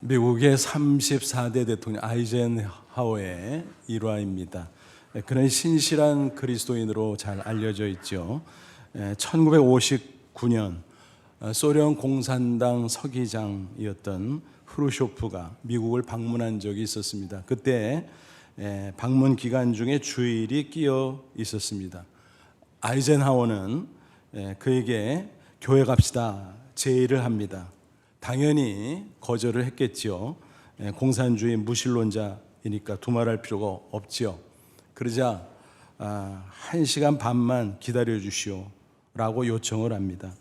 미국의 34대 대통령 아이젠하워의 일화입니다. 그는 신실한 그리스도인으로 잘 알려져 있죠. 1959년 소련 공산당 서기장이었던 후르쇼프가 미국을 방문한 적이 있었습니다. 그때 방문 기간 중에 주일이 끼어 있었습니다. 아이젠하워는 그에게 교회 갑시다 제의를 합니다. 당연히 거절을 했겠지요. 공산주의 무신론자이니까 두말할 필요가 없지요. 그러자 1시간 반만 기다려 주시오 라고 요청을 합니다.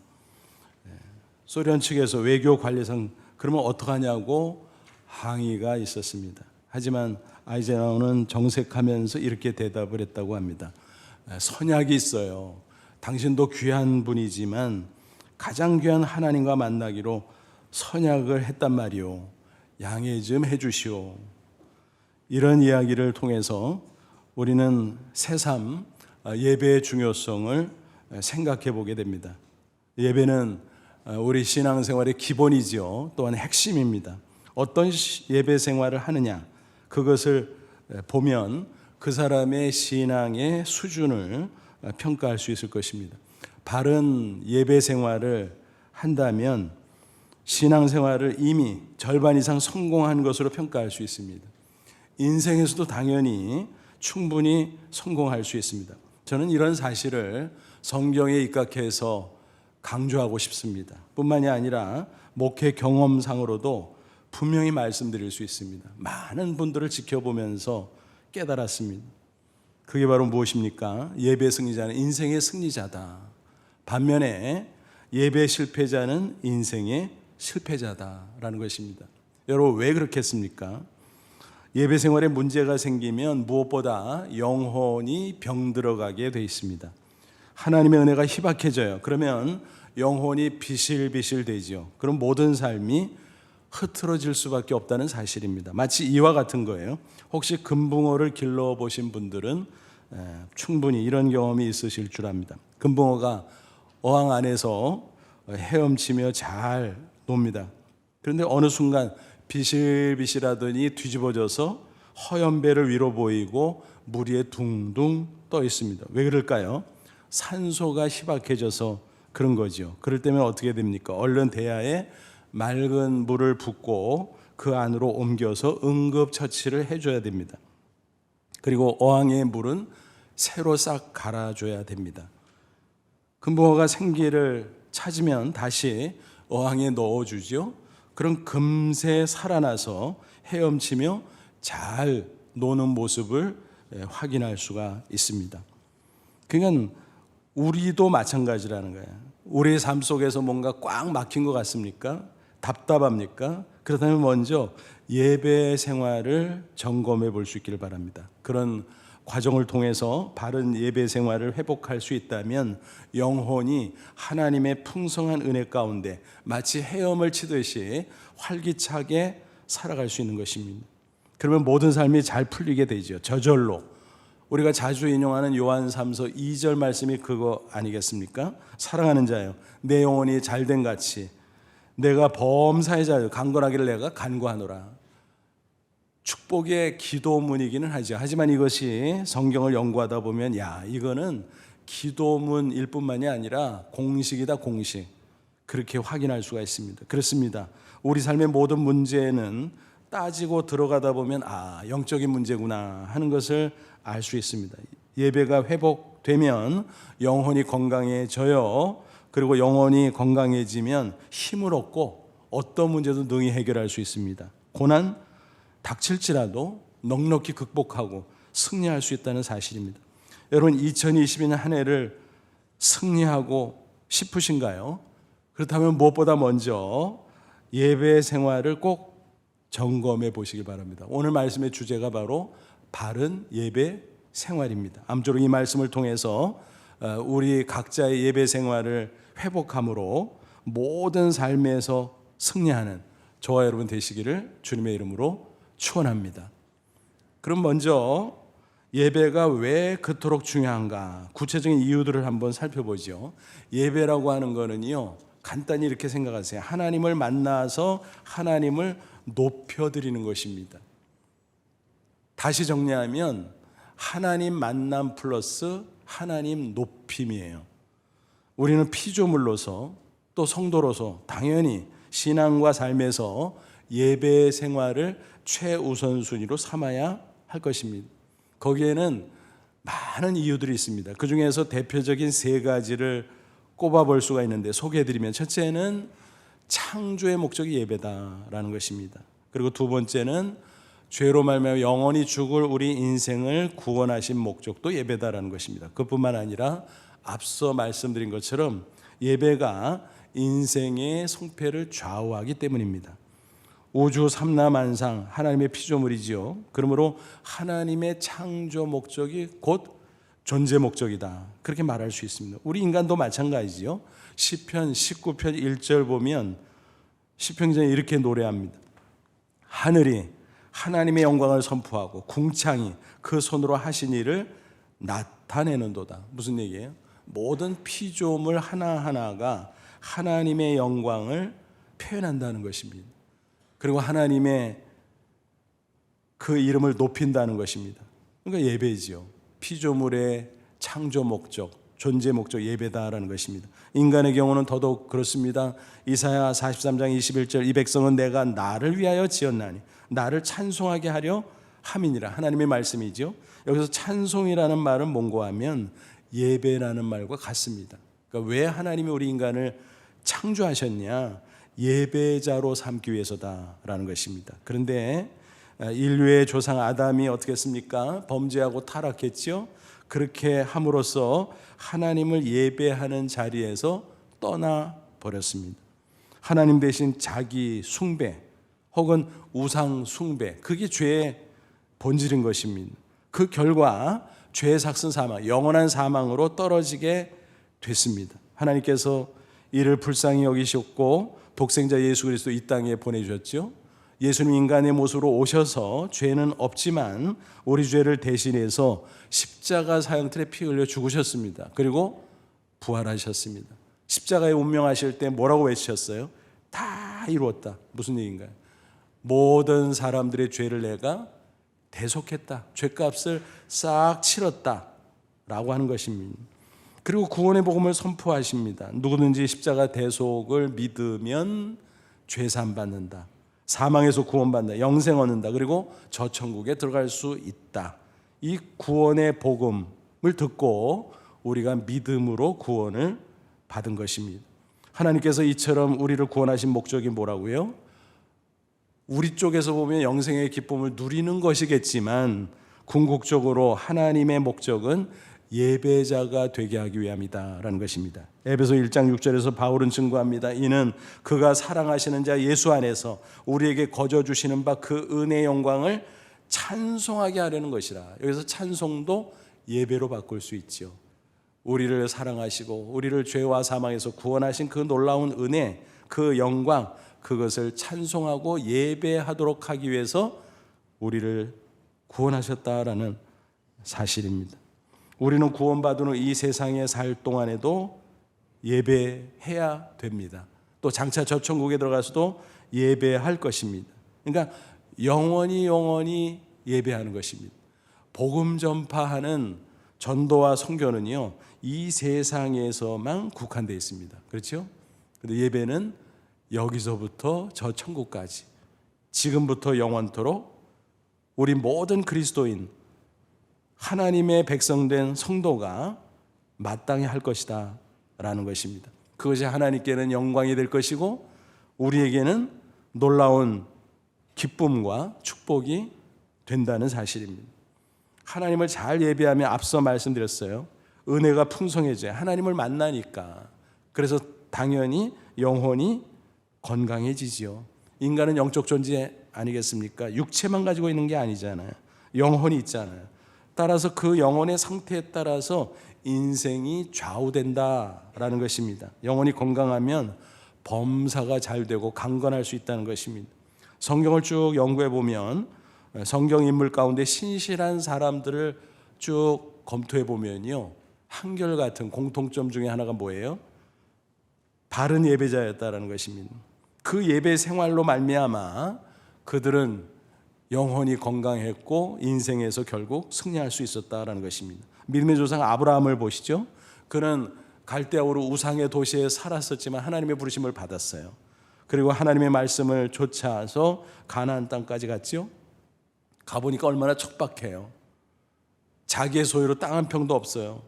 소련 측에서 외교 관리상 그러면 어떡하냐고 항의가 있었습니다. 하지만 아이젠하워는 정색하면서 이렇게 대답을 했다고 합니다. 선약이 있어요. 당신도 귀한 분이지만 가장 귀한 하나님과 만나기로 선약을 했단 말이오. 양해 좀 해주시오. 이런 이야기를 통해서 우리는 새삼 예배의 중요성을 생각해 보게 됩니다. 예배는 우리 신앙생활의 기본이지요. 또한 핵심입니다. 어떤 예배 생활을 하느냐, 그것을 보면 그 사람의 신앙의 수준을 평가할 수 있을 것입니다. 바른 예배 생활을 한다면 신앙생활을 이미 절반 이상 성공한 것으로 평가할 수 있습니다. 인생에서도 당연히 충분히 성공할 수 있습니다. 저는 이런 사실을 성경에 입각해서 강조하고 싶습니다. 뿐만이 아니라 목회 경험상으로도 분명히 말씀드릴 수 있습니다. 많은 분들을 지켜보면서 깨달았습니다. 그게 바로 무엇입니까? 예배 승리자는 인생의 승리자다. 반면에 예배 실패자는 인생의 실패자다라는 것입니다. 여러분 왜 그렇겠습니까? 예배 생활에 문제가 생기면 무엇보다 영혼이 병들어가게 돼 있습니다. 하나님의 은혜가 희박해져요. 그러면 영혼이 비실비실 되죠. 그럼 모든 삶이 흐트러질 수밖에 없다는 사실입니다. 마치 이와 같은 거예요. 혹시 금붕어를 길러보신 분들은 충분히 이런 경험이 있으실 줄 압니다. 금붕어가 어항 안에서 헤엄치며 잘 놉니다. 그런데 어느 순간 비실비실하더니 뒤집어져서 허연 배를 위로 보이고 물 위에 둥둥 떠 있습니다. 왜 그럴까요? 산소가 희박해져서 그런 거죠. 그럴 때면 어떻게 됩니까? 얼른 대야에 맑은 물을 붓고 그 안으로 옮겨서 응급처치를 해줘야 됩니다. 그리고 어항의 물은 새로 싹 갈아줘야 됩니다. 금붕어가 생기를 찾으면 다시 어항에 넣어주죠. 그럼 금세 살아나서 헤엄치며 잘 노는 모습을 확인할 수가 있습니다. 그러니까 우리도 마찬가지라는 거예요. 우리의 삶 속에서 뭔가 꽉 막힌 것 같습니까? 답답합니까? 그렇다면 먼저 예배 생활을 점검해 볼 수 있기를 바랍니다. 그런 과정을 통해서 바른 예배 생활을 회복할 수 있다면 영혼이 하나님의 풍성한 은혜 가운데 마치 헤엄을 치듯이 활기차게 살아갈 수 있는 것입니다. 그러면 모든 삶이 잘 풀리게 되죠. 저절로. 우리가 자주 인용하는 요한 3서 2절 말씀이 그거 아니겠습니까? 사랑하는 자여 내 영혼이 잘된 같이 내가 범사의 자여 강건하기를 내가 간구하노라. 축복의 기도문이기는 하죠. 하지만 이것이 성경을 연구하다 보면 이거는 기도문일 뿐만이 아니라 공식이다, 공식. 그렇게 확인할 수가 있습니다. 그렇습니다. 우리 삶의 모든 문제는 따지고 들어가다 보면 영적인 문제구나 하는 것을 알 수 있습니다. 예배가 회복되면 영혼이 건강해져요. 그리고 영혼이 건강해지면 힘을 얻고 어떤 문제도 능히 해결할 수 있습니다. 고난 닥칠지라도 넉넉히 극복하고 승리할 수 있다는 사실입니다. 여러분 2022년 한 해를 승리하고 싶으신가요? 그렇다면 무엇보다 먼저 예배 생활을 꼭 점검해 보시기 바랍니다. 오늘 말씀의 주제가 바로 바른 예배 생활입니다. 아무쪼록 이 말씀을 통해서 우리 각자의 예배 생활을 회복함으로 모든 삶에서 승리하는 저와 여러분 되시기를 주님의 이름으로 축원합니다. 그럼 먼저 예배가 왜 그토록 중요한가? 구체적인 이유들을 한번 살펴보죠. 예배라고 하는 거는요, 간단히 이렇게 생각하세요. 하나님을 만나서 하나님을 높여드리는 것입니다. 다시 정리하면 하나님 만남 플러스 하나님 높임이에요. 우리는 피조물로서 또 성도로서 당연히 신앙과 삶에서 예배 생활을 최우선순위로 삼아야 할 것입니다. 거기에는 많은 이유들이 있습니다. 그 중에서 대표적인 세 가지를 꼽아볼 수가 있는데 소개해드리면, 첫째는 창조의 목적이 예배다라는 것입니다. 그리고 두 번째는 죄로 말미암아 영원히 죽을 우리 인생을 구원하신 목적도 예배다라는 것입니다. 그뿐만 아니라 앞서 말씀드린 것처럼 예배가 인생의 성패를 좌우하기 때문입니다. 우주 삼라만상 하나님의 피조물이지요. 그러므로 하나님의 창조 목적이 곧 존재 목적이다, 그렇게 말할 수 있습니다. 우리 인간도 마찬가지지요. 시편 19편 1절 보면 시편기자는 이렇게 노래합니다. 하늘이 하나님의 영광을 선포하고 궁창이 그 손으로 하신 일을 나타내는도다. 무슨 얘기예요? 모든 피조물 하나하나가 하나님의 영광을 표현한다는 것입니다. 그리고 하나님의 그 이름을 높인다는 것입니다. 그러니까 예배지요. 피조물의 창조 목적, 존재 목적 예배다라는 것입니다. 인간의 경우는 더더욱 그렇습니다. 이사야 43장 21절 이 백성은 내가 나를 위하여 지었나니 나를 찬송하게 하려 함이니라. 하나님의 말씀이죠. 여기서 찬송이라는 말은 뭔고 하면 예배라는 말과 같습니다. 그러니까 왜 하나님이 우리 인간을 창조하셨냐? 예배자로 삼기 위해서다라는 것입니다. 그런데 인류의 조상 아담이 어떻게 했습니까? 범죄하고 타락했죠. 그렇게 함으로써 하나님을 예배하는 자리에서 떠나버렸습니다. 하나님 대신 자기 숭배 혹은 우상 숭배, 그게 죄의 본질인 것입니다. 그 결과 죄의 삭슨 사망, 영원한 사망으로 떨어지게 됐습니다. 하나님께서 이를 불쌍히 여기셨고 독생자 예수 그리스도 이 땅에 보내주셨죠. 예수님 인간의 모습으로 오셔서 죄는 없지만 우리 죄를 대신해서 십자가 사형틀에 피 흘려 죽으셨습니다. 그리고 부활하셨습니다. 십자가에 운명하실 때 뭐라고 외치셨어요? 다 이루었다. 무슨 얘기인가요? 모든 사람들의 죄를 내가 대속했다. 죄값을 싹 치렀다 라고 하는 것입니다. 그리고 구원의 복음을 선포하십니다. 누구든지 십자가 대속을 믿으면 죄산 받는다, 사망에서 구원받는다, 영생 얻는다, 그리고 저 천국에 들어갈 수 있다. 이 구원의 복음을 듣고 우리가 믿음으로 구원을 받은 것입니다. 하나님께서 이처럼 우리를 구원하신 목적이 뭐라고요? 우리 쪽에서 보면 영생의 기쁨을 누리는 것이겠지만 궁극적으로 하나님의 목적은 예배자가 되게 하기 위함이다라는 것입니다. 에베소 1장 6절에서 바울은 증거합니다. 이는 그가 사랑하시는 자 예수 안에서 우리에게 거저 주시는 바 그 은혜의 영광을 찬송하게 하려는 것이라. 여기서 찬송도 예배로 바꿀 수 있죠. 우리를 사랑하시고 우리를 죄와 사망에서 구원하신 그 놀라운 은혜, 그 영광, 그것을 찬송하고 예배하도록 하기 위해서 우리를 구원하셨다라는 사실입니다. 우리는 구원받은 후 이 세상에 살 동안에도 예배해야 됩니다. 또 장차 저 천국에 들어가서도 예배할 것입니다. 그러니까 영원히 예배하는 것입니다. 복음 전파하는 전도와 선교는요, 이 세상에서만 국한되어 있습니다. 그렇죠? 근데 예배는 여기서부터 저 천국까지, 지금부터 영원토록 우리 모든 그리스도인, 하나님의 백성된 성도가 마땅히 할 것이다 라는 것입니다. 그것이 하나님께는 영광이 될 것이고 우리에게는 놀라운 기쁨과 축복이 된다는 사실입니다. 하나님을 잘 예배하며 앞서 말씀드렸어요. 은혜가 풍성해져요. 하나님을 만나니까. 그래서 당연히 영혼이 건강해지지요. 인간은 영적 존재 아니겠습니까? 육체만 가지고 있는 게 아니잖아요. 영혼이 있잖아요. 따라서 그 영혼의 상태에 따라서 인생이 좌우된다라는 것입니다. 영혼이 건강하면 범사가 잘 되고 강건할 수 있다는 것입니다. 성경을 쭉 연구해 보면 성경 인물 가운데 신실한 사람들을 쭉 검토해 보면요, 한결같은 공통점 중에 하나가 뭐예요? 바른 예배자였다라는 것입니다. 그 예배 생활로 말미암아 그들은 영혼이 건강했고 인생에서 결국 승리할 수 있었다라는 것입니다. 믿음의 조상 아브라함을 보시죠. 그는 갈대아우르 우상의 도시에 살았었지만 하나님의 부르심을 받았어요. 그리고 하나님의 말씀을 좇아서 가나안 땅까지 갔죠. 가보니까 얼마나 척박해요. 자기의 소유로 땅 한 평도 없어요.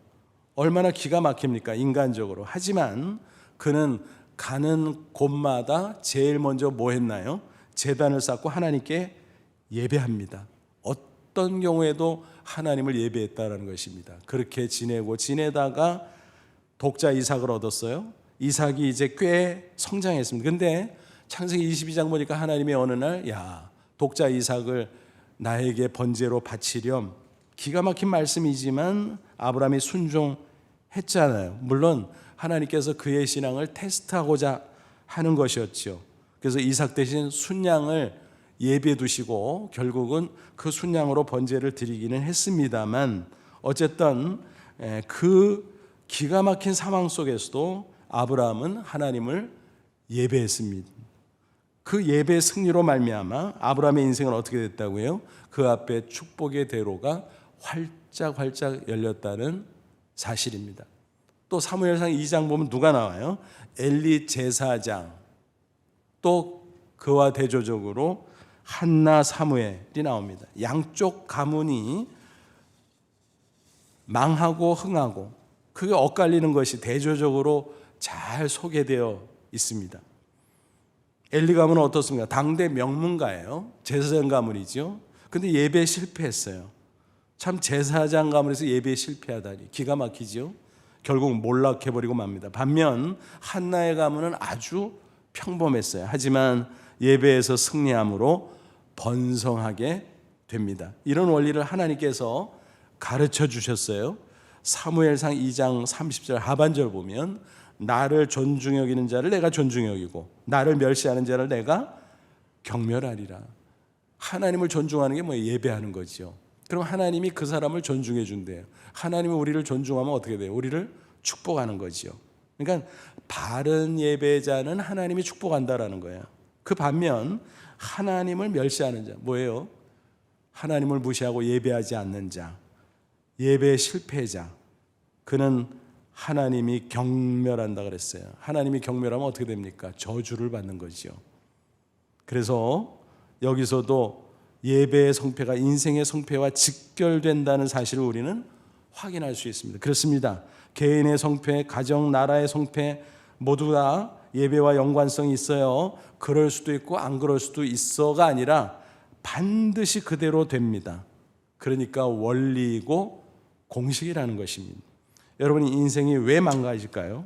얼마나 기가 막힙니까, 인간적으로. 하지만 그는 가는 곳마다 제일 먼저 뭐 했나요? 제단을 쌓고 하나님께 예배합니다. 어떤 경우에도 하나님을 예배했다는 것입니다. 그렇게 지내다가 독자 이삭을 얻었어요. 이삭이 이제 꽤 성장했습니다. 근데 창세기 22장 보니까 하나님이 어느 날 독자 이삭을 나에게 번제로 바치렴. 기가 막힌 말씀이지만 아브라함이 순종했잖아요. 물론 하나님께서 그의 신앙을 테스트하고자 하는 것이었죠. 그래서 이삭 대신 순양을 예비해 두시고 결국은 그 순양으로 번제를 드리기는 했습니다만 어쨌든 그 기가 막힌 상황 속에서도 아브라함은 하나님을 예배했습니다. 그 예배의 승리로 말미암아 아브라함의 인생은 어떻게 됐다고요? 그 앞에 축복의 대로가 활짝 열렸다는 사실입니다. 또 사무엘상 2장 보면 누가 나와요? 엘리 제사장, 또 그와 대조적으로 한나 사무엘이 나옵니다. 양쪽 가문이 망하고 흥하고 그게 엇갈리는 것이 대조적으로 잘 소개되어 있습니다. 엘리 가문은 어떻습니까? 당대 명문가예요. 제사장 가문이죠. 근데 예배에 실패했어요. 참 제사장 가문에서 예배에 실패하다니 기가 막히죠. 결국 몰락해버리고 맙니다. 반면 한나의 가문은 아주 평범했어요. 하지만 예배에서 승리함으로 번성하게 됩니다. 이런 원리를 하나님께서 가르쳐 주셨어요. 사무엘상 2장 30절 하반절 보면 나를 존중히 여기는 자를 내가 존중히 여기고 나를 멸시하는 자를 내가 경멸하리라. 하나님을 존중하는 게 뭐예요? 예배하는 거죠. 그럼 하나님이 그 사람을 존중해 준대요. 하나님이 우리를 존중하면 어떻게 돼요? 우리를 축복하는 거죠. 그러니까 바른 예배자는 하나님이 축복한다라는 거예요. 그 반면 하나님을 멸시하는 자 뭐예요? 하나님을 무시하고 예배하지 않는 자, 예배의 실패자, 그는 하나님이 경멸한다 그랬어요. 하나님이 경멸하면 어떻게 됩니까? 저주를 받는 거죠. 그래서 여기서도 예배의 성패가 인생의 성패와 직결된다는 사실을 우리는 확인할 수 있습니다. 그렇습니다. 개인의 성패, 가정, 나라의 성패 모두 다 예배와 연관성이 있어요. 그럴 수도 있고 안 그럴 수도 있어가 아니라 반드시 그대로 됩니다. 그러니까 원리이고 공식이라는 것입니다. 여러분이 인생이 왜 망가질까요?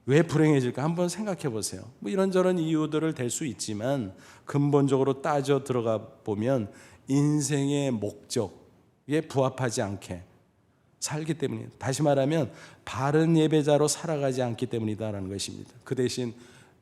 왜 불행해질까? 한번 생각해 보세요. 뭐 이런저런 이유들을 댈 수 있지만 근본적으로 따져 들어가 보면 인생의 목적에 부합하지 않게 살기 때문이에요. 다시 말하면 바른 예배자로 살아가지 않기 때문이다라는 것입니다. 그 대신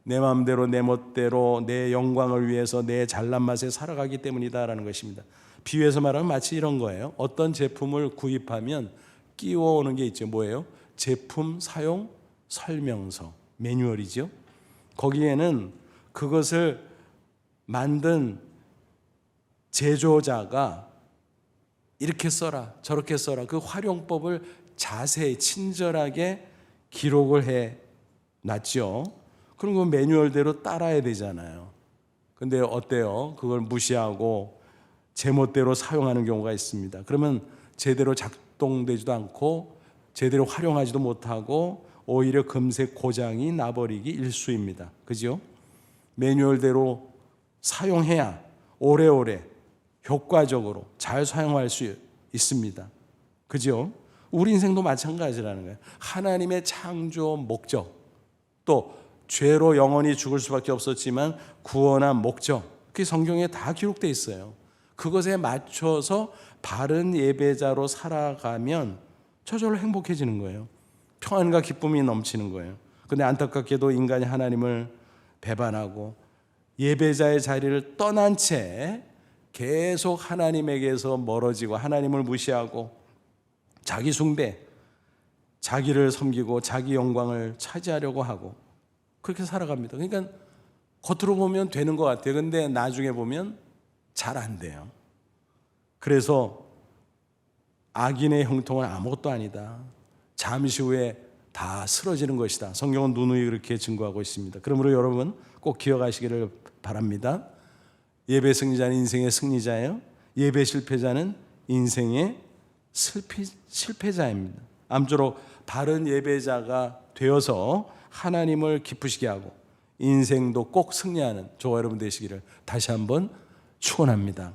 내 마음대로 내 멋대로 내 영광을 위해서 내 잘난 맛에 살아가기 때문이다라는 것입니다. 비유해서 말하면 마치 이런 거예요. 어떤 제품을 구입하면 끼워오는 게 있죠. 뭐예요? 제품 사용 설명서, 매뉴얼이죠. 거기에는 그것을 만든 제조자가 이렇게 써라 저렇게 써라 그 활용법을 자세히 친절하게 기록을 해 놨죠. 그럼 그 매뉴얼대로 따라야 되잖아요. 근데 어때요? 그걸 무시하고 제멋대로 사용하는 경우가 있습니다. 그러면 제대로 작동되지도 않고 제대로 활용하지도 못하고 오히려 금세 고장이 나버리기 일쑤입니다. 그죠? 매뉴얼대로 사용해야 오래오래 효과적으로 잘 사용할 수 있습니다. 그죠? 우리 인생도 마찬가지라는 거예요. 하나님의 창조 목적, 또 죄로 영원히 죽을 수밖에 없었지만 구원한 목적, 그게 성경에 다 기록되어 있어요. 그것에 맞춰서 바른 예배자로 살아가면 저절로 행복해지는 거예요. 평안과 기쁨이 넘치는 거예요. 그런데 안타깝게도 인간이 하나님을 배반하고 예배자의 자리를 떠난 채 계속 하나님에게서 멀어지고 하나님을 무시하고 자기 숭배, 자기를 섬기고 자기 영광을 차지하려고 하고 그렇게 살아갑니다. 그러니까 겉으로 보면 되는 것 같아요. 그런데 나중에 보면 잘 안 돼요. 그래서 악인의 형통은 아무것도 아니다. 잠시 후에 다 쓰러지는 것이다. 성경은 누누이 그렇게 증거하고 있습니다. 그러므로 여러분 꼭 기억하시기를 바랍니다. 예배 승리자는 인생의 승리자예요. 예배 실패자는 인생의 실패자입니다. 아무쪼록 바른 예배자가 되어서 하나님을 기쁘시게 하고 인생도 꼭 승리하는 저와 여러분 되시기를 다시 한번 축원합니다.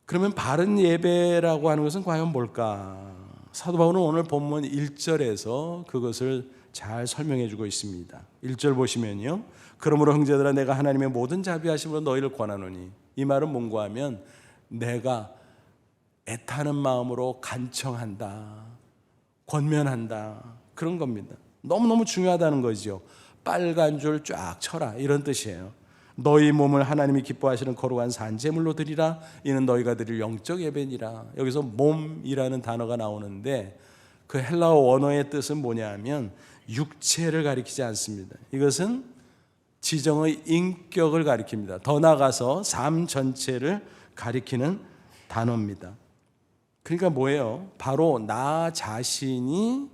그러면 바른 예배라고 하는 것은 과연 뭘까? 사도 바울은 오늘 본문 1절에서 그것을 잘 설명해 주고 있습니다. 1절 보시면요. 그러므로 형제들아 내가 하나님의 모든 자비하심으로 너희를 권하노니, 이 말은 뭔가 하면 내가 애타는 마음으로 간청한다, 권면한다, 그런 겁니다. 너무너무 중요하다는 거죠. 빨간 줄 쫙 쳐라, 이런 뜻이에요. 너희 몸을 하나님이 기뻐하시는 거룩한 산제물로 드리라. 이는 너희가 드릴 영적 예배니라. 여기서 몸이라는 단어가 나오는데 그 헬라어 원어의 뜻은 뭐냐 하면 육체를 가리키지 않습니다. 이것은 지정의 인격을 가리킵니다. 더 나아가서 삶 전체를 가리키는 단어입니다. 그러니까 뭐예요? 바로 나 자신이,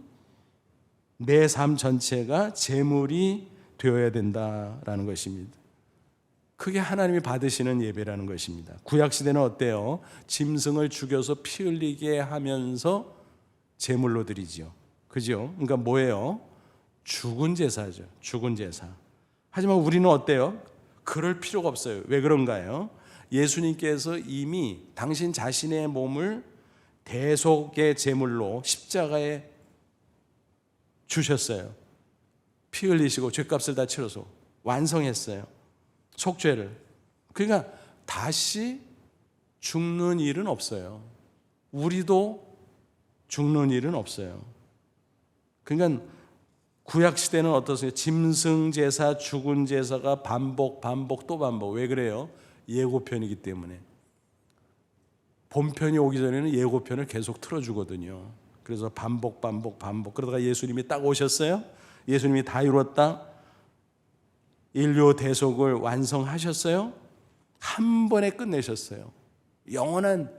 내 삶 전체가 제물이 되어야 된다라는 것입니다. 그게 하나님이 받으시는 예배라는 것입니다. 구약시대는 어때요? 짐승을 죽여서 피 흘리게 하면서 제물로 드리죠. 그죠? 그러니까 뭐예요? 죽은 제사죠. 죽은 제사. 하지만 우리는 어때요? 그럴 필요가 없어요. 왜 그런가요? 예수님께서 이미 당신 자신의 몸을 대속의 제물로 십자가에 주셨어요. 피 흘리시고 죄값을 다 치러서 완성했어요. 속죄를. 그러니까 다시 죽는 일은 없어요. 우리도 죽는 일은 없어요. 그러니까 구약 시대는 어떠세요? 짐승 제사, 죽은 제사가 반복 또 반복. 왜 그래요? 예고편이기 때문에. 본편이 오기 전에는 예고편을 계속 틀어주거든요. 그래서 반복. 그러다가 예수님이 딱 오셨어요. 예수님이 다 이뤘다. 인류 대속을 완성하셨어요. 한 번에 끝내셨어요. 영원한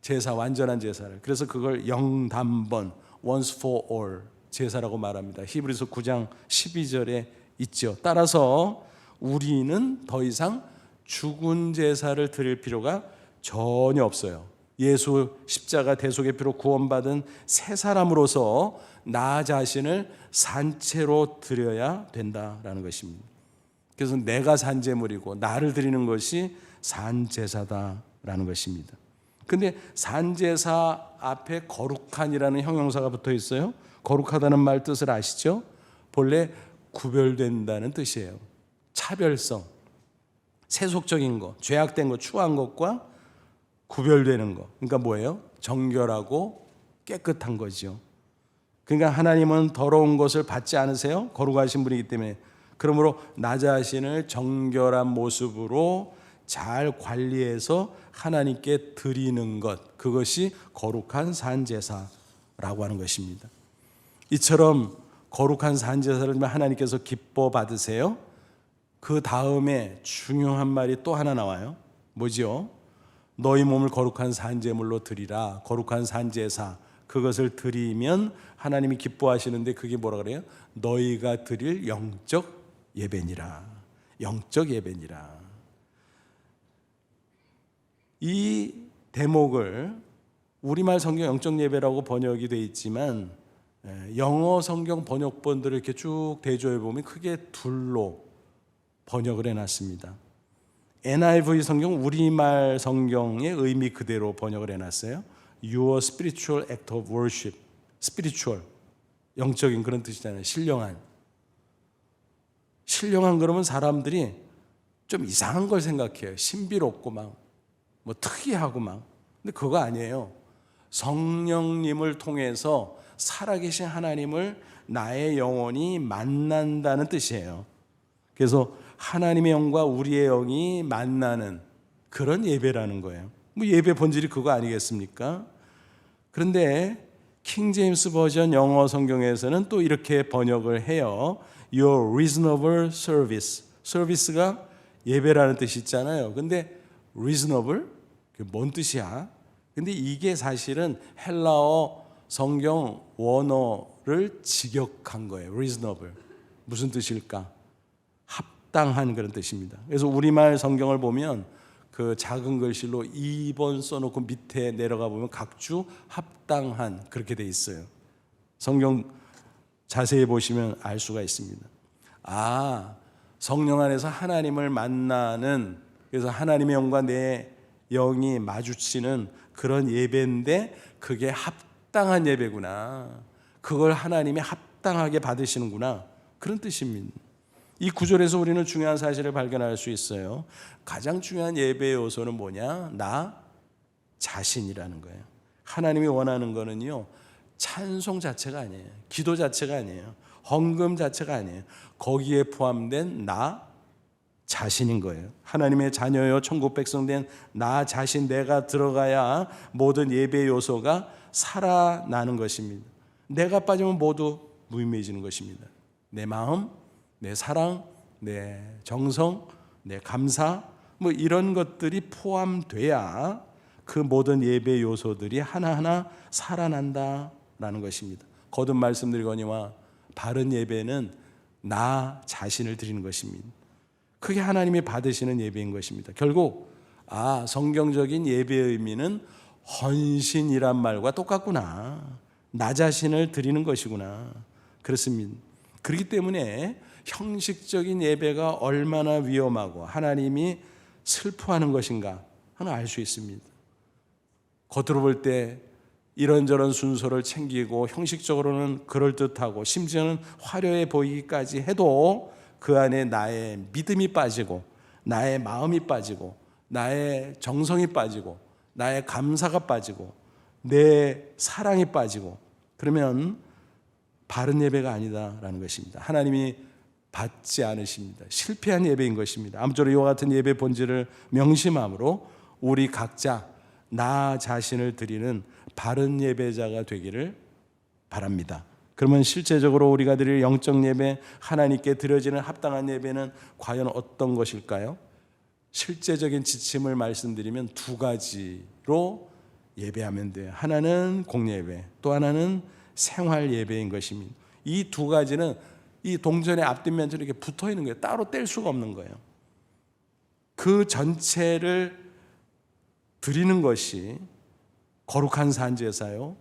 제사, 완전한 제사를. 그래서 그걸 영단번, once for all 제사라고 말합니다. 히브리서 9장 12절에 있죠. 따라서 우리는 더 이상 죽은 제사를 드릴 필요가 전혀 없어요. 예수 십자가 대속의 피로 구원받은 새 사람으로서 나 자신을 산채로 드려야 된다라는 것입니다. 그래서 내가 산제물이고 나를 드리는 것이 산제사다라는 것입니다. 근데 산제사 앞에 거룩한이라는 형용사가 붙어 있어요. 거룩하다는 말 뜻을 아시죠? 본래 구별된다는 뜻이에요. 차별성, 세속적인 것, 죄악된 것, 추한 것과 구별되는 것. 그러니까 뭐예요? 정결하고 깨끗한 거죠. 그러니까 하나님은 더러운 것을 받지 않으세요? 거룩하신 분이기 때문에. 그러므로 나 자신을 정결한 모습으로 잘 관리해서 하나님께 드리는 것, 그것이 거룩한 산제사라고 하는 것입니다. 이처럼 거룩한 산제사를 드리면 하나님께서 기뻐 받으세요. 그 다음에 중요한 말이 또 하나 나와요. 뭐지요? 너희 몸을 거룩한 산제물로 드리라. 거룩한 산제사, 그것을 드리면 하나님이 기뻐하시는데 그게 뭐라 그래요? 너희가 드릴 영적 예배니라. 영적 예배니라. 이 대목을 우리말 성경 영적 예배라고 번역이 되어 있지만 영어 성경 번역본들을 이렇게 쭉 대조해 보면 크게 둘로 번역을 해놨습니다. NIV 성경, 우리말 성경의 의미 그대로 번역을 해놨어요. Your spiritual act of worship. spiritual, 영적인 그런 뜻이잖아요. 신령한 그러면 사람들이 좀 이상한 걸 생각해요. 신비롭고 막 뭐 특이하고 막. 근데 그거 아니에요. 성령님을 통해서 살아계신 하나님을 나의 영혼이 만난다는 뜻이에요. 그래서 하나님의 영과 우리의 영이 만나는 그런 예배라는 거예요. 뭐 예배 본질이 그거 아니겠습니까? 그런데 킹 제임스 버전 영어 성경에서는 또 이렇게 번역을 해요. Your reasonable service. 서비스가 예배라는 뜻이 있잖아요. 근데 reasonable? 그게 뭔 뜻이야? 근데 이게 사실은 헬라어 성경 원어를 직역한 거예요. reasonable. 무슨 뜻일까? 합당한 그런 뜻입니다. 그래서 우리말 성경을 보면 그 작은 글씨로 2번 써놓고 밑에 내려가 보면 각주 합당한 그렇게 돼 있어요. 성경 자세히 보시면 알 수가 있습니다. 아, 성령 안에서 하나님을 만나는, 그래서 하나님의 영과 내 영이 마주치는 그런 예배인데 그게 합당한 예배구나. 그걸 하나님이 합당하게 받으시는구나. 그런 뜻입니다. 이 구절에서 우리는 중요한 사실을 발견할 수 있어요. 가장 중요한 예배의 요소는 뭐냐? 나 자신이라는 거예요. 하나님이 원하는 거는요, 찬송 자체가 아니에요. 기도 자체가 아니에요. 헌금 자체가 아니에요. 거기에 포함된 나 자신인 거예요. 하나님의 자녀요, 천국 백성 된 나 자신, 내가 들어가야 모든 예배의 요소가 살아나는 것입니다. 내가 빠지면 모두 무의미해지는 것입니다. 내 마음, 내 사랑, 내 정성, 내 감사, 뭐 이런 것들이 포함돼야 그 모든 예배 요소들이 하나하나 살아난다라는 것입니다. 거듭 말씀드리거니와 바른 예배는 나 자신을 드리는 것입니다. 그게 하나님이 받으시는 예배인 것입니다. 결국 성경적인 예배의 의미는 헌신이란 말과 똑같구나. 나 자신을 드리는 것이구나. 그렇습니다. 그렇기 때문에 형식적인 예배가 얼마나 위험하고 하나님이 슬퍼하는 것인가 하나 알 수 있습니다. 겉으로 볼 때 이런저런 순서를 챙기고 형식적으로는 그럴듯하고 심지어는 화려해 보이기까지 해도 그 안에 나의 믿음이 빠지고 나의 마음이 빠지고 나의 정성이 빠지고 나의 감사가 빠지고 내 사랑이 빠지고 그러면 바른 예배가 아니다라는 것입니다. 하나님이 받지 않으십니다. 실패한 예배인 것입니다. 아무쪼록 이와 같은 예배 본질을 명심함으로 우리 각자 나 자신을 드리는 바른 예배자가 되기를 바랍니다. 그러면 실제적으로 우리가 드릴 영적 예배, 하나님께 드려지는 합당한 예배는 과연 어떤 것일까요? 실제적인 지침을 말씀드리면 두 가지로 예배하면 돼요. 하나는 공예배, 또 하나는 생활 예배인 것입니다. 이 두 가지는 이 동전의 앞뒷면처럼 이렇게 붙어 있는 거예요. 따로 뗄 수가 없는 거예요. 그 전체를 드리는 것이 거룩한 산제사요,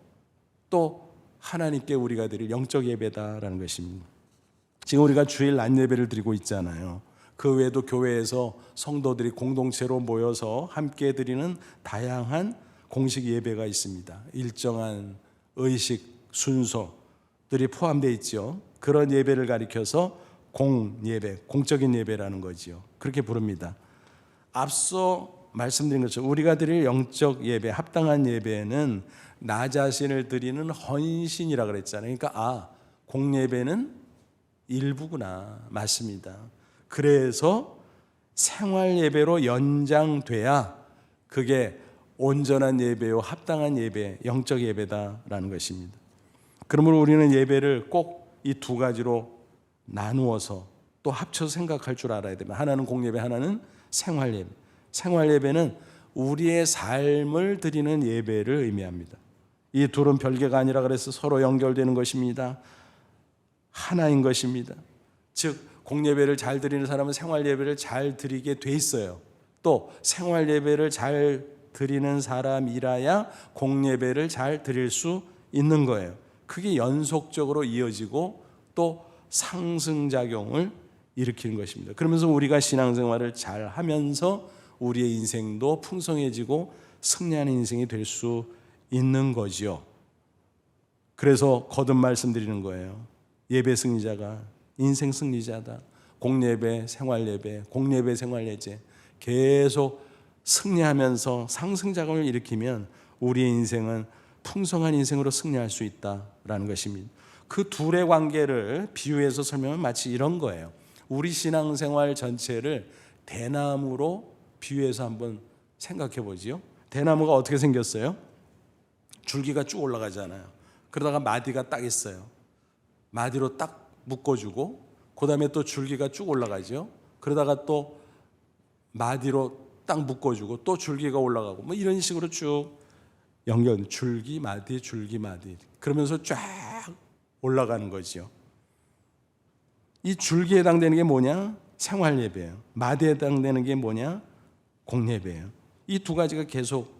또 하나님께 우리가 드릴 영적 예배다라는 것입니다. 지금 우리가 주일 낮 예배를 드리고 있잖아요. 그 외에도 교회에서 성도들이 공동체로 모여서 함께 드리는 다양한 공식 예배가 있습니다. 일정한 의식 순서들이 포함되어 있죠. 그런 예배를 가리켜서 공예배, 공적인 예배라는 거지요. 그렇게 부릅니다. 앞서 말씀드린 것처럼 우리가 드릴 영적 예배, 합당한 예배는 나 자신을 드리는 헌신이라 그랬잖아요. 그러니까 공예배는 일부구나. 맞습니다. 그래서 생활 예배로 연장돼야 그게 온전한 예배요, 합당한 예배, 영적 예배다라는 것입니다. 그러므로 우리는 예배를 꼭 이 두 가지로 나누어서 또 합쳐서 생각할 줄 알아야 됩니다. 하나는 공예배, 하나는 생활 예배. 생활 예배는 우리의 삶을 드리는 예배를 의미합니다. 이 둘은 별개가 아니라 그래서 서로 연결되는 것입니다. 하나인 것입니다. 즉 공예배를 잘 드리는 사람은 생활 예배를 잘 드리게 돼 있어요. 또 생활 예배를 잘 드리는 사람이라야 공예배를 잘 드릴 수 있는 거예요. 그게 연속적으로 이어지고 또 상승작용을 일으키는 것입니다. 그러면서 우리가 신앙생활을 잘 하면서 우리의 인생도 풍성해지고 승리하는 인생이 될 수 있는 거지요. 그래서 거듭 말씀드리는 거예요. 예배 승리자가 인생 승리자다. 공예배, 생활예배, 공예배, 생활예배 계속 승리하면서 상승작용을 일으키면 우리의 인생은 풍성한 인생으로 승리할 수 있다라는 것입니다. 그 둘의 관계를 비유해서 설명하면 마치 이런 거예요. 우리 신앙생활 전체를 대나무로 비유해서 한번 생각해 보지요. 대나무가 어떻게 생겼어요? 줄기가 쭉 올라가잖아요. 그러다가 마디가 딱 있어요. 마디로 딱 묶어주고 그 다음에 또 줄기가 쭉 올라가죠. 그러다가 또 마디로 딱 묶어주고 또 줄기가 올라가고 뭐 이런 식으로 쭉 연결, 줄기 마디 줄기 마디 그러면서 쫙 올라가는 거죠. 이 줄기에 해당되는 게 뭐냐? 생활 예배예요. 마디에 해당되는 게 뭐냐? 공예배예요. 이 두 가지가 계속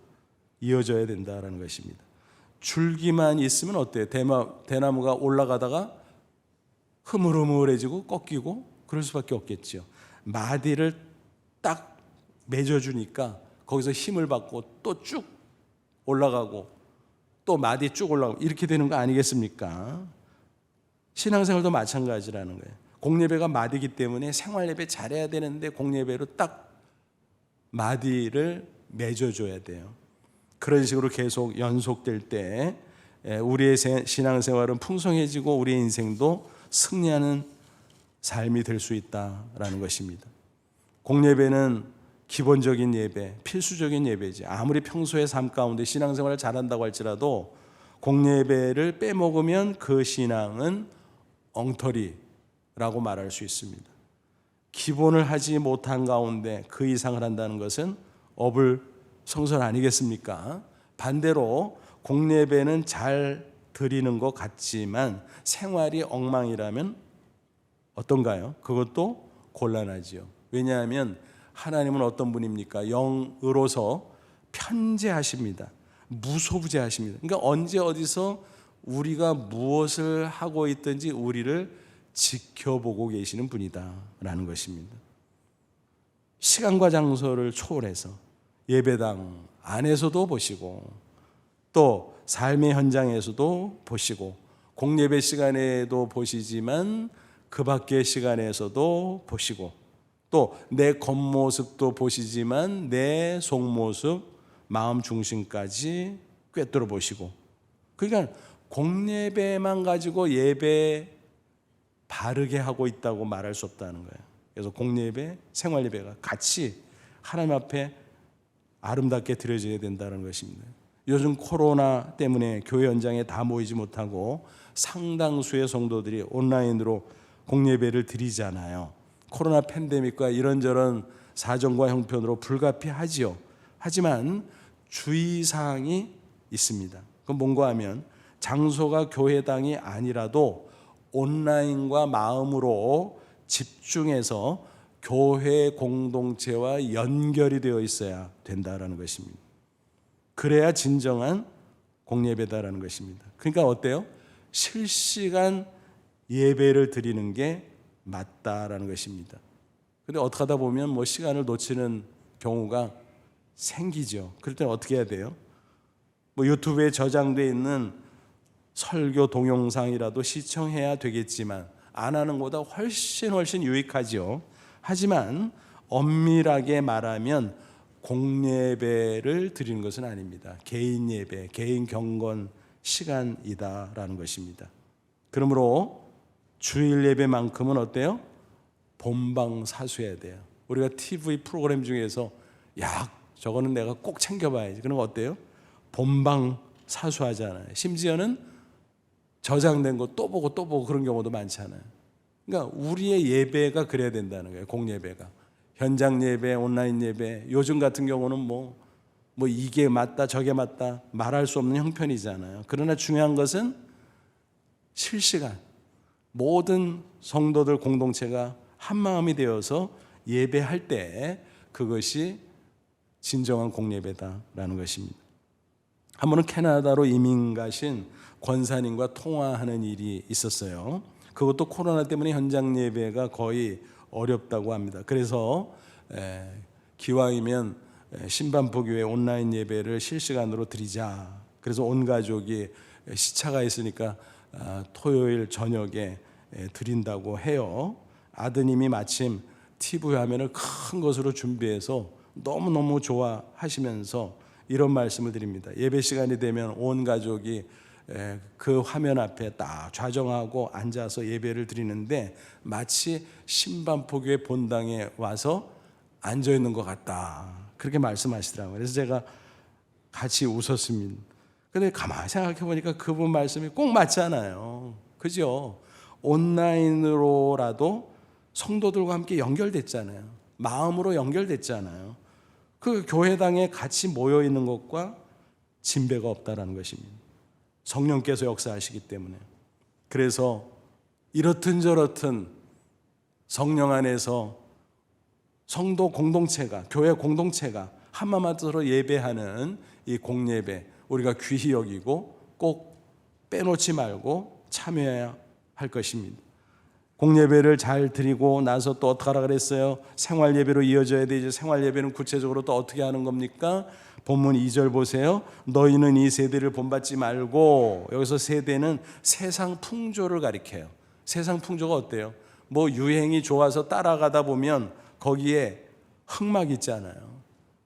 이어져야 된다라는 것입니다. 줄기만 있으면 어때요? 대나무가 올라가다가 흐물흐물해지고 꺾이고 그럴 수밖에 없겠죠. 마디를 딱 맺어주니까 거기서 힘을 받고 또 쭉 올라가고 또 마디 쭉 올라가고 이렇게 되는 거 아니겠습니까? 신앙생활도 마찬가지라는 거예요. 공예배가 마디이기 때문에 생활예배 잘해야 되는데 공예배로 딱 마디를 맺어줘야 돼요. 그런 식으로 계속 연속될 때 우리의 신앙생활은 풍성해지고 우리의 인생도 승리하는 삶이 될 수 있다라는 것입니다. 공예배는 기본적인 예배, 필수적인 예배지. 아무리 평소의 삶 가운데 신앙생활을 잘한다고 할지라도 공예배를 빼먹으면 그 신앙은 엉터리라고 말할 수 있습니다. 기본을 하지 못한 가운데 그 이상을 한다는 것은 어불성설 아니겠습니까? 반대로 공예배는 잘 드리는 것 같지만 생활이 엉망이라면 어떤가요? 그것도 곤란하지요. 왜냐하면 하나님은 어떤 분입니까? 영으로서 편재하십니다. 무소부재하십니다. 그러니까 언제 어디서 우리가 무엇을 하고 있든지 우리를 지켜보고 계시는 분이다라는 것입니다. 시간과 장소를 초월해서 예배당 안에서도 보시고 또 삶의 현장에서도 보시고 공예배 시간에도 보시지만 그 밖의 시간에서도 보시고 또 내 겉모습도 보시지만 내 속모습, 마음 중심까지 꿰뚫어 보시고 그러니까 공예배만 가지고 예배 바르게 하고 있다고 말할 수 없다는 거예요. 그래서 공예배, 생활예배가 같이 하나님 앞에 아름답게 드려져야 된다는 것입니다. 요즘 코로나 때문에 교회 현장에 다 모이지 못하고 상당수의 성도들이 온라인으로 공예배를 드리잖아요. 코로나 팬데믹과 이런저런 사정과 형편으로 불가피하지요. 하지만 주의사항이 있습니다. 그건 뭔가 하면 장소가 교회당이 아니라도 온라인과 마음으로 집중해서 교회 공동체와 연결이 되어 있어야 된다라는 것입니다. 그래야 진정한 공예배다라는 것입니다. 그러니까 어때요? 실시간 예배를 드리는 게 맞다라는 것입니다. 그런데 어떻게 하다 보면 뭐 시간을 놓치는 경우가 생기죠. 그럴 때는 어떻게 해야 돼요? 뭐 유튜브에 저장되어 있는 설교 동영상이라도 시청해야 되겠지만 안 하는 것보다 훨씬 유익하죠. 하지만 엄밀하게 말하면 공예배를 드리는 것은 아닙니다. 개인 예배, 개인 경건 시간이다라는 것입니다. 그러므로 주일 예배만큼은 어때요? 본방사수해야 돼요. 우리가 TV 프로그램 중에서 야, 저거는 내가 꼭 챙겨봐야지. 그런 거 어때요? 본방사수하잖아요. 심지어는 저장된 거 또 보고 그런 경우도 많잖아요. 그러니까 우리의 예배가 그래야 된다는 거예요. 공예배가. 현장 예배, 온라인 예배, 요즘 같은 경우는 뭐 이게 맞다 저게 맞다 말할 수 없는 형편이잖아요. 그러나 중요한 것은 실시간 모든 성도들 공동체가 한마음이 되어서 예배할 때 그것이 진정한 공예배다라는 것입니다. 한 번은 캐나다로 이민 가신 권사님과 통화하는 일이 있었어요. 그것도 코로나 때문에 현장 예배가 거의 어렵다고 합니다. 그래서 기왕이면 신반포교회 온라인 예배를 실시간으로 드리자. 그래서 온 가족이 시차가 있으니까 토요일 저녁에 드린다고 해요. 아드님이 마침 TV 화면을 큰 것으로 준비해서 너무너무 좋아하시면서 이런 말씀을 드립니다. 예배 시간이 되면 온 가족이 그 화면 앞에 딱 좌정하고 앉아서 예배를 드리는데 마치 신반포교회 본당에 와서 앉아 있는 것 같다. 그렇게 말씀하시더라고요. 그래서 제가 같이 웃었습니다. 근데 가만히 생각해 보니까 그분 말씀이 꼭 맞잖아요. 그죠? 온라인으로라도 성도들과 함께 연결됐잖아요. 마음으로 연결됐잖아요. 그 교회당에 같이 모여 있는 것과 진배가 없다라는 것입니다. 성령께서 역사하시기 때문에. 그래서 이렇든 저렇든 성령 안에서 성도 공동체가, 교회 공동체가 한마음으로 예배하는 이 공예배, 우리가 귀히 여기고 꼭 빼놓지 말고 참여해야 할 것입니다. 공예배를 잘 드리고 나서 또 어떻게 하라 그랬어요? 생활예배로 이어져야 되죠. 생활예배는 구체적으로 또 어떻게 하는 겁니까? 본문 2절 보세요. 너희는 이 세대를 본받지 말고, 여기서 세대는 세상 풍조를 가리켜요. 세상 풍조가 어때요? 뭐 유행이 좋아서 따라가다 보면 거기에 흑막 있잖아요.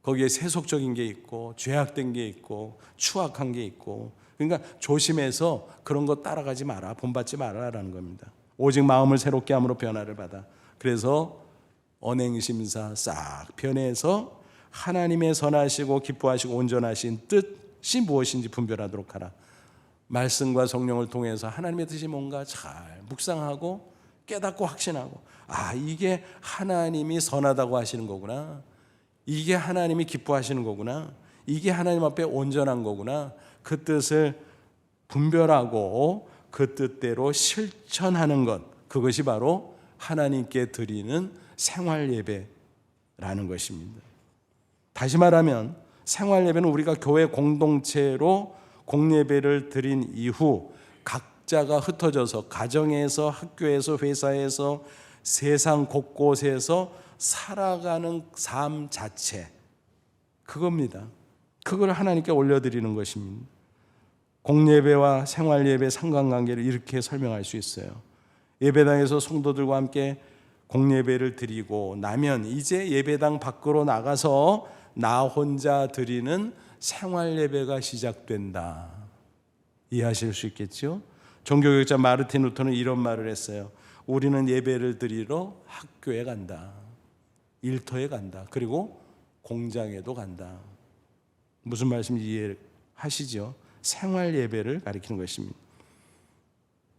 거기에 세속적인 게 있고 죄악된 게 있고 추악한 게 있고, 그러니까 조심해서 그런 거 따라가지 마라, 본받지 마라라는 겁니다. 오직 마음을 새롭게 함으로 변화를 받아. 그래서 언행심사 싹 변해서 하나님의 선하시고 기뻐하시고 온전하신 뜻이 무엇인지 분별하도록 하라. 말씀과 성령을 통해서 하나님의 뜻이 뭔가 잘 묵상하고 깨닫고 확신하고, 아, 이게 하나님이 선하다고 하시는 거구나, 이게 하나님이 기뻐하시는 거구나, 이게 하나님 앞에 온전한 거구나, 그 뜻을 분별하고 그 뜻대로 실천하는 것, 그것이 바로 하나님께 드리는 생활 예배라는 것입니다. 다시 말하면 생활 예배는 우리가 교회 공동체로 공예배를 드린 이후 각자가 흩어져서 가정에서, 학교에서, 회사에서, 세상 곳곳에서 살아가는 삶 자체, 그겁니다. 그걸 하나님께 올려드리는 것입니다. 공예배와 생활예배 상관관계를 이렇게 설명할 수 있어요. 예배당에서 성도들과 함께 공예배를 드리고 나면 이제 예배당 밖으로 나가서 나 혼자 드리는 생활예배가 시작된다. 이해하실 수 있겠죠? 종교개혁자 마르틴 루터는 이런 말을 했어요. 우리는 예배를 드리러 학교에 간다, 일터에 간다, 그리고 공장에도 간다. 무슨 말씀인지 이해하시죠? 생활 예배를 가리키는 것입니다.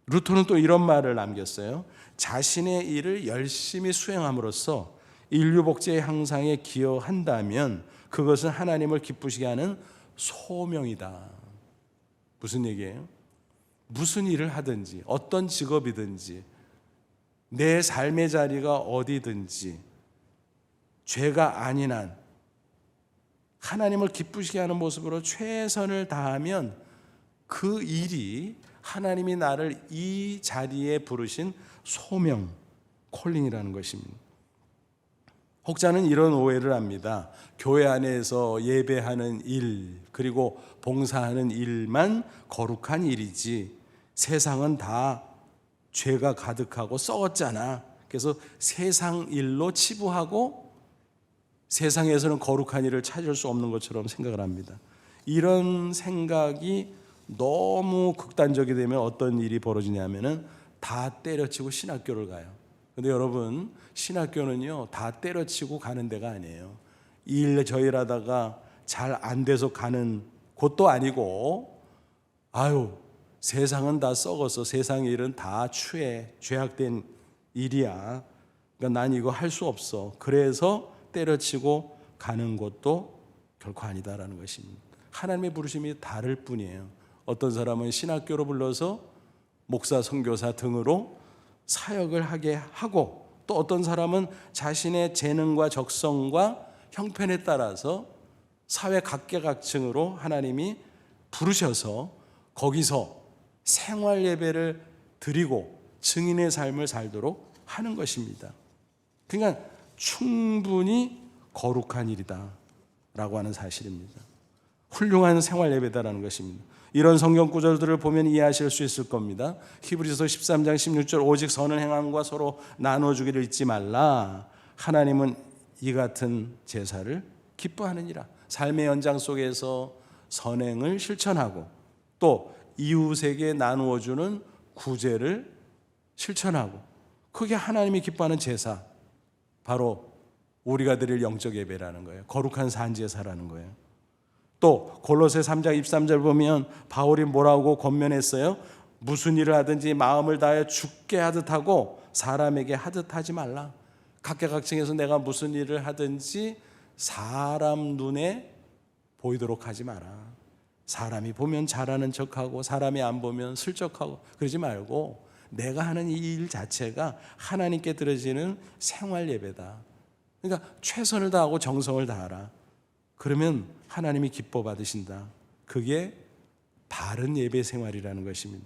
루터는 또 이런 말을 남겼어요. 자신의 일을 열심히 수행함으로써 인류 복제의 향상에 기여한다면 그것은 하나님을 기쁘시게 하는 소명이다. 무슨 얘기예요? 무슨 일을 하든지, 어떤 직업이든지, 내 삶의 자리가 어디든지 죄가 아닌 한 하나님을 기쁘시게 하는 모습으로 최선을 다하면 그 일이 하나님이 나를 이 자리에 부르신 소명, 콜링이라는 것입니다. 혹자는 이런 오해를 합니다. 교회 안에서 예배하는 일, 그리고 봉사하는 일만 거룩한 일이지 세상은 다 죄가 가득하고 썩었잖아. 그래서 세상 일로 치부하고 세상에서는 거룩한 일을 찾을 수 없는 것처럼 생각을 합니다. 이런 생각이 너무 극단적이 되면 어떤 일이 벌어지냐면은 다 때려치고 신학교를 가요. 근데 여러분, 신학교는요 다 때려치고 가는 데가 아니에요. 일 저일하다가 잘 안 돼서 가는 곳도 아니고, 아유 세상은 다 썩어서 세상 일은 다 추해, 죄악된 일이야, 그러니까 난 이거 할 수 없어, 그래서 때려치고 가는 것도 결코 아니다라는 것입니다. 하나님의 부르심이 다를 뿐이에요. 어떤 사람은 신학교로 불러서 목사, 선교사 등으로 사역을 하게 하고, 또 어떤 사람은 자신의 재능과 적성과 형편에 따라서 사회 각계각층으로 하나님이 부르셔서 거기서 생활 예배를 드리고 증인의 삶을 살도록 하는 것입니다. 그러니까 충분히 거룩한 일이다 라고 하는 사실입니다. 훌륭한 생활 예배다라는 것입니다. 이런 성경 구절들을 보면 이해하실 수 있을 겁니다. 히브리서 13장 16절, 오직 선을 행함과 서로 나눠주기를 잊지 말라. 하나님은 이 같은 제사를 기뻐하느니라. 삶의 연장 속에서 선행을 실천하고 또 이웃에게 나누어주는 구제를 실천하고, 그게 하나님이 기뻐하는 제사, 바로 우리가 드릴 영적 예배라는 거예요. 거룩한 산제사라는 거예요. 또 골로새 3장 23절 보면 바울이 뭐라고 권면했어요? 무슨 일을 하든지 마음을 다해 주께 하듯 하고 사람에게 하듯 하지 말라. 각계각층에서 내가 무슨 일을 하든지 사람 눈에 보이도록 하지 마라. 사람이 보면 잘하는 척하고 사람이 안 보면 슬쩍하고 그러지 말고 내가 하는 이 일 자체가 하나님께 드려지는 생활 예배다. 그러니까 최선을 다하고 정성을 다하라. 그러면 하나님이 기뻐 받으신다. 그게 바른 예배 생활이라는 것입니다.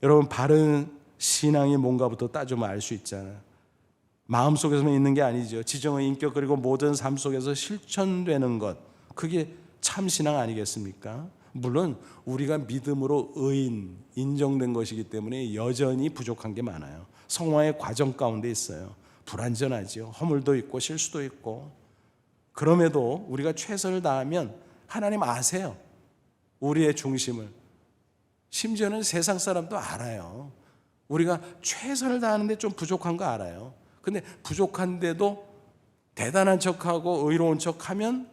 여러분, 바른 신앙이 뭔가부터 따지면 알 수 있잖아요. 마음속에서만 있는 게 아니죠. 지정의 인격 그리고 모든 삶 속에서 실천되는 것, 그게 참 신앙 아니겠습니까? 물론 우리가 믿음으로 의인, 인정된 것이기 때문에 여전히 부족한 게 많아요. 성화의 과정 가운데 있어요. 불완전하죠. 허물도 있고 실수도 있고. 그럼에도 우리가 최선을 다하면 하나님 아세요. 우리의 중심을. 심지어는 세상 사람도 알아요. 우리가 최선을 다하는데 좀 부족한 거 알아요. 근데 부족한데도 대단한 척하고 의로운 척하면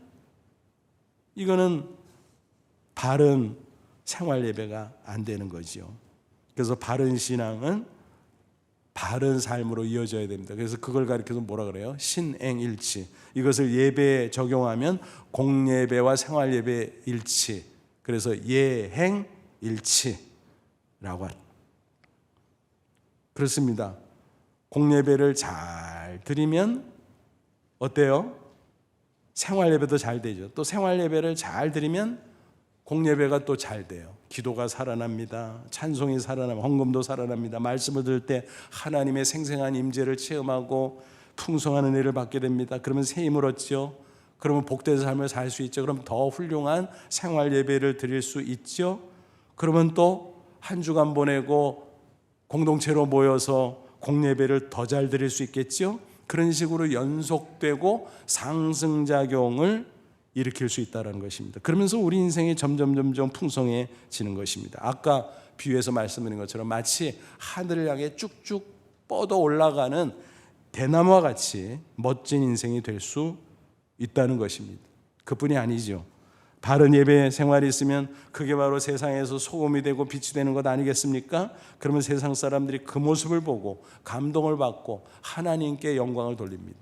이거는 바른 생활 예배가 안 되는 거죠. 그래서 바른 신앙은 바른 삶으로 이어져야 됩니다. 그래서 그걸 가리켜서 뭐라 그래요? 신행일치. 이것을 예배에 적용하면 공예배와 생활예배 일치. 그래서 예행일치라고 합니다. 그렇습니다. 공예배를 잘 드리면 어때요? 생활예배도 잘 되죠. 또 생활예배를 잘 드리면 공예배가 또 잘 돼요. 기도가 살아납니다. 찬송이 살아납니다. 헌금도 살아납니다. 말씀을 들을 때 하나님의 생생한 임재를 체험하고 풍성한 은혜를 받게 됩니다. 그러면 새 힘을 얻죠. 그러면 복된 삶을 살 수 있죠. 그럼 더 훌륭한 생활예배를 드릴 수 있죠. 그러면 또 한 주간 보내고 공동체로 모여서 공예배를 더 잘 드릴 수 있겠죠. 그런 식으로 연속되고 상승작용을 일으킬 수 있다는 것입니다. 그러면서 우리 인생이 점점 풍성해지는 것입니다. 아까 비유에서 말씀드린 것처럼 마치 하늘을 향해 쭉쭉 뻗어 올라가는 대나무와 같이 멋진 인생이 될 수 있다는 것입니다. 그뿐이 아니죠. 바른 예배 생활이 있으면 그게 바로 세상에서 소금이 되고 빛이 되는 것 아니겠습니까? 그러면 세상 사람들이 그 모습을 보고 감동을 받고 하나님께 영광을 돌립니다.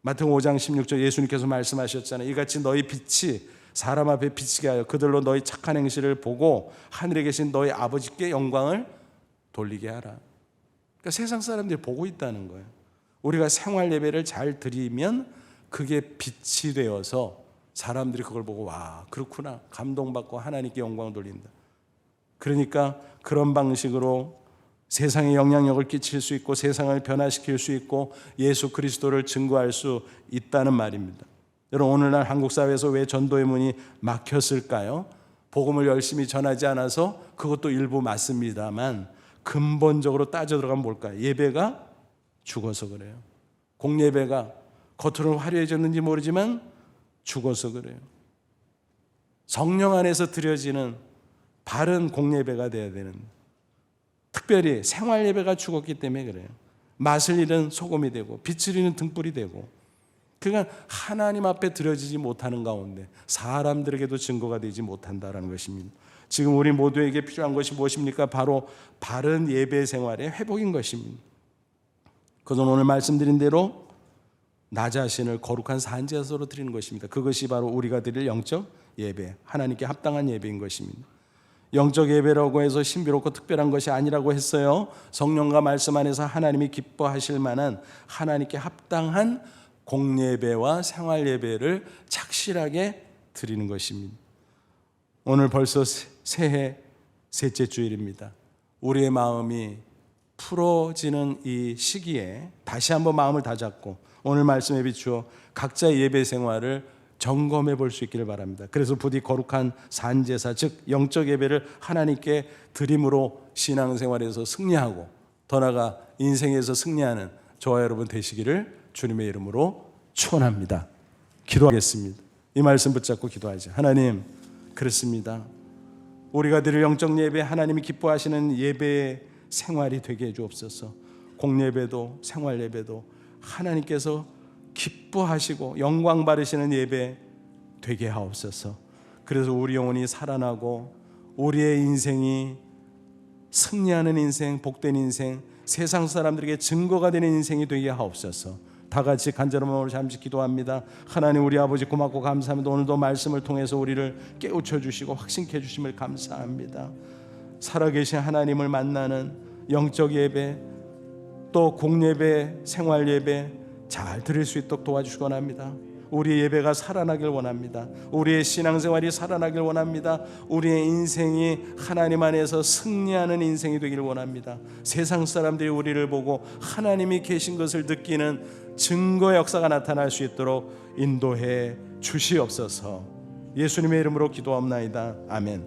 마태복음 5장 16절 예수님께서 말씀하셨잖아요. 이같이 너희 빛이 사람 앞에 비치게 하여 그들로 너희 착한 행실을 보고 하늘에 계신 너희 아버지께 영광을 돌리게 하라. 그러니까 세상 사람들이 보고 있다는 거예요. 우리가 생활 예배를 잘 드리면 그게 빛이 되어서 사람들이 그걸 보고 와 그렇구나 감동받고 하나님께 영광을 돌린다. 그러니까 그런 방식으로 세상에 영향력을 끼칠 수 있고 세상을 변화시킬 수 있고 예수 그리스도를 증거할 수 있다는 말입니다. 여러분, 오늘날 한국 사회에서 왜 전도의 문이 막혔을까요? 복음을 열심히 전하지 않아서 그것도 일부 맞습니다만 근본적으로 따져 들어가면 뭘까요? 예배가 죽어서 그래요. 공예배가 겉으로는 화려해졌는지 모르지만 죽어서 그래요. 성령 안에서 드려지는 바른 공예배가 돼야 되는데 특별히 생활 예배가 죽었기 때문에 그래요. 맛을 잃은 소금이 되고 빛을 잃은 등불이 되고 그러니까 하나님 앞에 드려지지 못하는 가운데 사람들에게도 증거가 되지 못한다는 것입니다. 지금 우리 모두에게 필요한 것이 무엇입니까? 바로 바른 예배 생활의 회복인 것입니다. 그것은 오늘 말씀드린 대로 나 자신을 거룩한 산제사로 드리는 것입니다. 그것이 바로 우리가 드릴 영적 예배, 하나님께 합당한 예배인 것입니다. 영적 예배라고 해서 신비롭고 특별한 것이 아니라고 했어요. 성령과 말씀 안에서 하나님이 기뻐하실 만한 하나님께 합당한 공예배와 생활예배를 착실하게 드리는 것입니다. 오늘 벌써 새해 셋째 주일입니다. 우리의 마음이 풀어지는 이 시기에 다시 한번 마음을 다잡고 오늘 말씀에 비추어 각자의 예배 생활을 점검해 볼 수 있기를 바랍니다. 그래서 부디 거룩한 산제사 즉 영적 예배를 하나님께 드림으로 신앙생활에서 승리하고 더 나아가 인생에서 승리하는 저와 여러분 되시기를 주님의 이름으로 축원합니다. 기도하겠습니다. 이 말씀 붙잡고 기도하죠. 하나님, 그렇습니다. 우리가 드릴 영적 예배, 하나님이 기뻐하시는 예배 생활이 되게 해 주옵소서. 공예배도 생활 예배도 하나님께서 기뻐하시고 영광 받으시는 예배 되게 하옵소서. 그래서 우리 영혼이 살아나고 우리의 인생이 승리하는 인생, 복된 인생, 세상 사람들에게 증거가 되는 인생이 되게 하옵소서. 다 같이 간절한 마음으로 잠시 기도합니다. 하나님 우리 아버지 고맙고 감사합니다. 오늘도 말씀을 통해서 우리를 깨우쳐 주시고 확신케 해주심을 감사합니다. 살아계신 하나님을 만나는 영적 예배, 또 공예배, 생활예배 잘 드릴 수 있도록 도와주시기 원합니다. 우리의 예배가 살아나길 원합니다. 우리의 신앙생활이 살아나길 원합니다. 우리의 인생이 하나님 안에서 승리하는 인생이 되길 원합니다. 세상 사람들이 우리를 보고 하나님이 계신 것을 느끼는 증거 역사가 나타날 수 있도록 인도해 주시옵소서. 예수님의 이름으로 기도합나이다. 아멘.